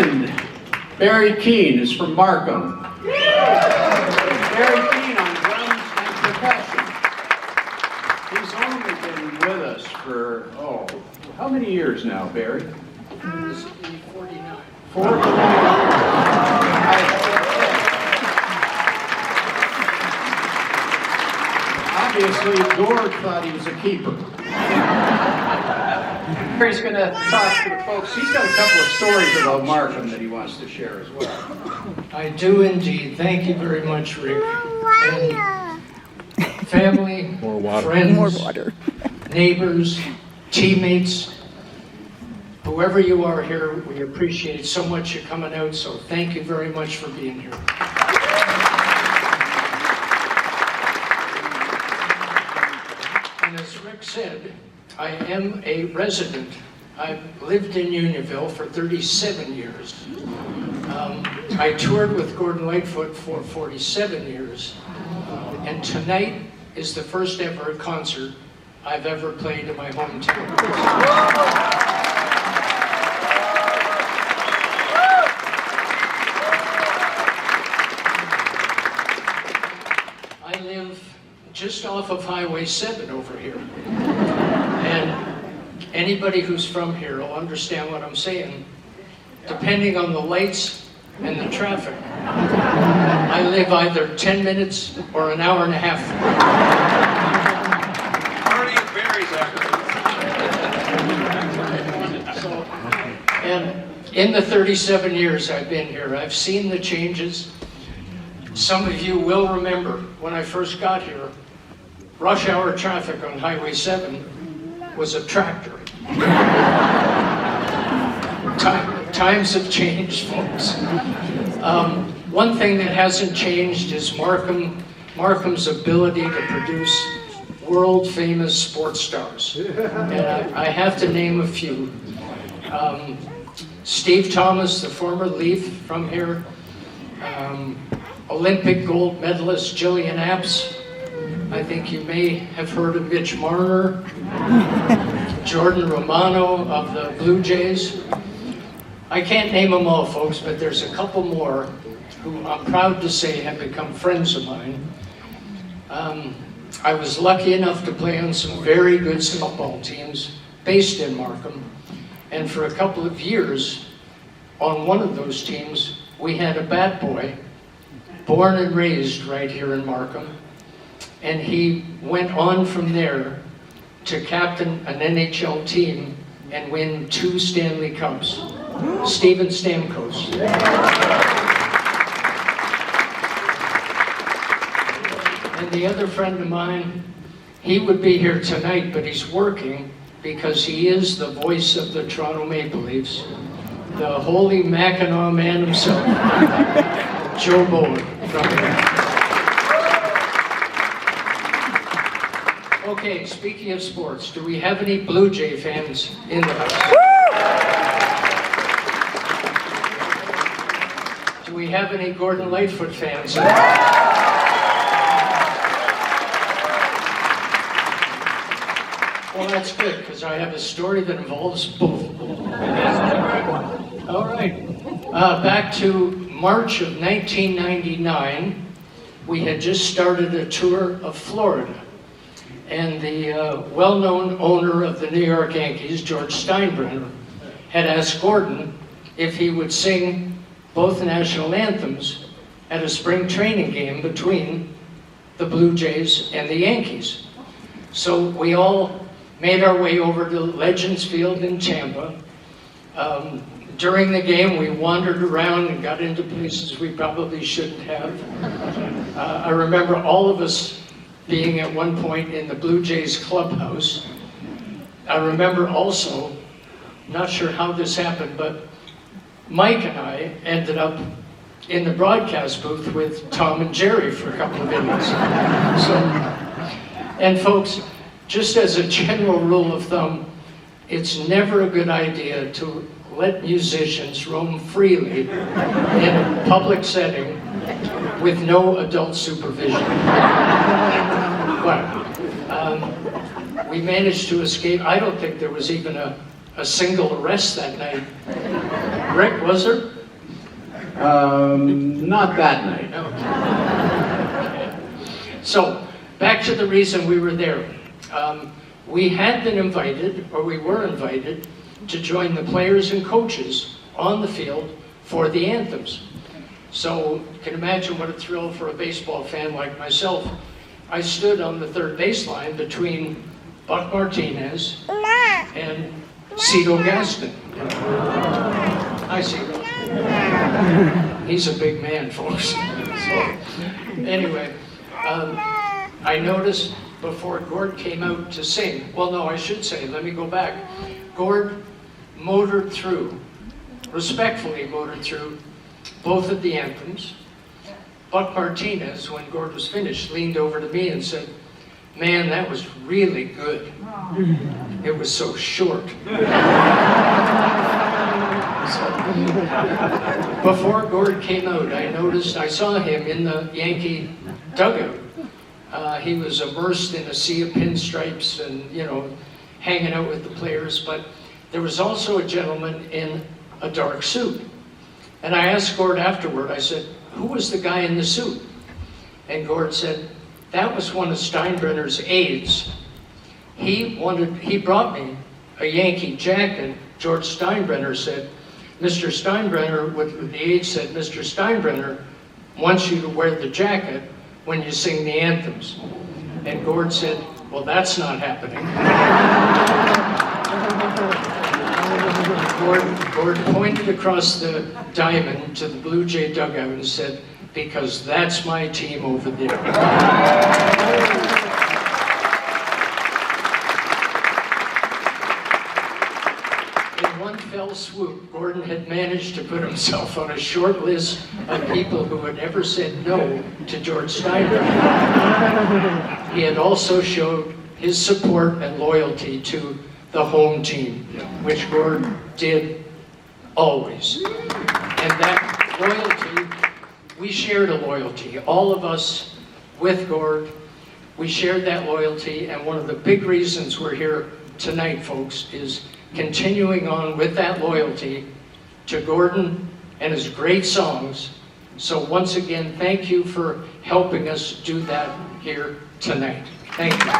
friend, Barry Keane, is from Markham. Barry Keane on drums and percussion. He's only been with us for, how many years now, Barry? This will be 49. 49. Obviously, Gord thought he was a keeper. Barry's going to talk to the folks. He's got a couple of stories about Markham that he wants to share as well. I do indeed. Thank you very much, Rick. And family, friends, neighbors, teammates, whoever you are here, we appreciate so much you coming out, so thank you very much for being here. And as Rick said, I am a resident. I've lived in Unionville for 37 years. I toured with Gordon Lightfoot for 47 years. And tonight is the first ever concert I've ever played in my hometown. I live just off of Highway 7 over here. And anybody who's from here will understand what I'm saying. Depending on the lights and the traffic, I live either 10 minutes or an hour and a half. Party of berries after. So, and in the 37 years I've been here, I've seen the changes. Some of you will remember when I first got here, rush hour traffic on Highway 7 was a tractor. Times have changed, folks. One thing that hasn't changed is Markham's ability to produce world-famous sports stars. And I have to name a few. Steve Thomas, the former Leaf from here. Olympic gold medalist Jillian Apps. I think you may have heard of Mitch Marner. Jordan Romano of the Blue Jays. I can't name them all, folks, but there's a couple more who I'm proud to say have become friends of mine. I was lucky enough to play on some very good softball teams based in Markham. And for a couple of years, on one of those teams, we had a bat boy, born and raised right here in Markham. And he went on from there to captain an NHL team and win 2 Stanley Cups. Steven Stamkos. And the other friend of mine, he would be here tonight, but he's working because he is the voice of the Toronto Maple Leafs, the holy Mackinac man himself, Joe Bowen from here. Okay, speaking of sports, do we have any Blue Jay fans in the house? Do we have any Gordon Lightfoot fans? Well, that's good, because I have a story that involves both. All right. Back to March of 1999, we had just started a tour of Florida. And the well-known owner of the New York Yankees, George Steinbrenner, had asked Gordon if he would sing both national anthems at a spring training game between the Blue Jays and the Yankees. So we all made our way over to Legends Field in Tampa. During the game, we wandered around and got into places we probably shouldn't have. I remember all of us being at one point in the Blue Jays clubhouse. I remember also, not sure how this happened, but Mike and I ended up in the broadcast booth with Tom and Jerry for a couple of minutes. And folks, just as a general rule of thumb, it's never a good idea to let musicians roam freely in a public setting with no adult supervision. But we managed to escape. I don't think there was even a single arrest that night. Rick, was there? Not that night. So, back to the reason we were there. We had been invited, or we were invited, to join the players and coaches on the field for the anthems. So, you can imagine what a thrill for a baseball fan like myself. I stood on the third baseline between Buck Martinez and Cito Gaston. Hi, Cito. He's a big man, folks. So, anyway, I noticed before Gord came out to sing, well, no, I should say, let me go back. Gord motored through, respectfully motored through both of the anthems. Buck Martinez, when Gord was finished, leaned over to me and said, "Man, that was really good. It was so short." Before Gord came out, I saw him in the Yankee dugout. He was immersed in a sea of pinstripes and, hanging out with the players, but there was also a gentleman in a dark suit. And I asked Gord afterward, I said, "Who was the guy in the suit?" And Gord said, "That was one of Steinbrenner's aides. He brought me a Yankee jacket." George Steinbrenner said, "Mr. Steinbrenner," the aide said, "Mr. Steinbrenner wants you to wear the jacket when you sing the anthems." And Gord said, "Well, that's not happening." Gord pointed across the diamond to the Blue Jay dugout and said, "Because that's my team over there." In one fell swoop, Gordon had managed to put himself on a short list of people who had ever said no to George Steinbrenner. He had also showed his support and loyalty to the home team, which Gord did always. And that loyalty, we shared a loyalty. All of us with Gord, we shared that loyalty, and one of the big reasons we're here tonight, folks, is continuing on with that loyalty to Gordon and his great songs. So once again, thank you for helping us do that here tonight. Thank you.